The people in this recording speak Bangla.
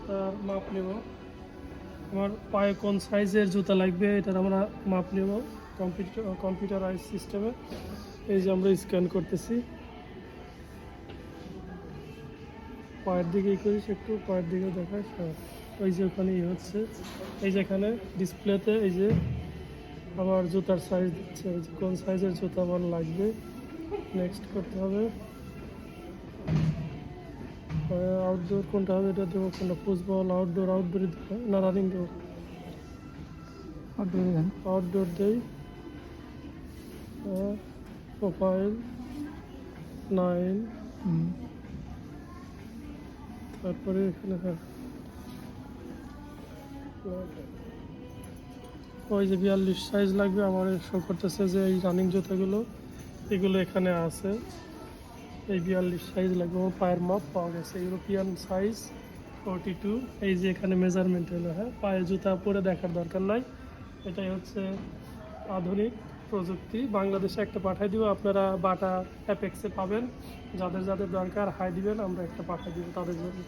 জুতার মাপ নেব। আমার পায়ে কোন সাইজের জুতা লাগবে এটার আমরা মাপ নেব কম্পিউটারাইজ সিস্টেমে। এই যে আমরা স্ক্যান করতেছি, পায়ের দিকেই করিস, একটু পায়ের দিকে দেখাস। হ্যাঁ, ওই যে ওখানে হচ্ছে, এই যে এখানে ডিসপ্লেতে এই যে আমার জুতার সাইজ দিচ্ছে, এই যে কোন সাইজের জুতা আমার লাগবে। নেক্সট করতে হবে। আউটডোর কোনটা হবে এটা দেবো, কোনটা ফুটবল আউটডোরই দেবো না রানিং দেবো? আউটডোর দেই। প্রোফাইল 9, তারপরে এখানে হ্যাঁ ওই যে 42 সাইজ লাগবে আমার। শো করতেছে যে এই রানিং জুতাগুলো এগুলো এখানে আছে, এই 42 সাইজ লাগবে। আমার পায়ের মাপ পাওয়া গেছে, ইউরোপিয়ান সাইজ 42। এই যে এখানে মেজারমেন্ট হলো। হ্যাঁ, পায়ে জুতা পরে দেখার দরকার নাই, এটাই হচ্ছে আধুনিক প্রযুক্তি। বাংলাদেশে একটা পাঠিয়ে দিব, আপনারা বাটা অ্যাপেক্সে পাবেন। যাদের যাদের দরকার হাই দিবেন, আমরা একটা পাঠিয়ে দিব তাদের জন্য।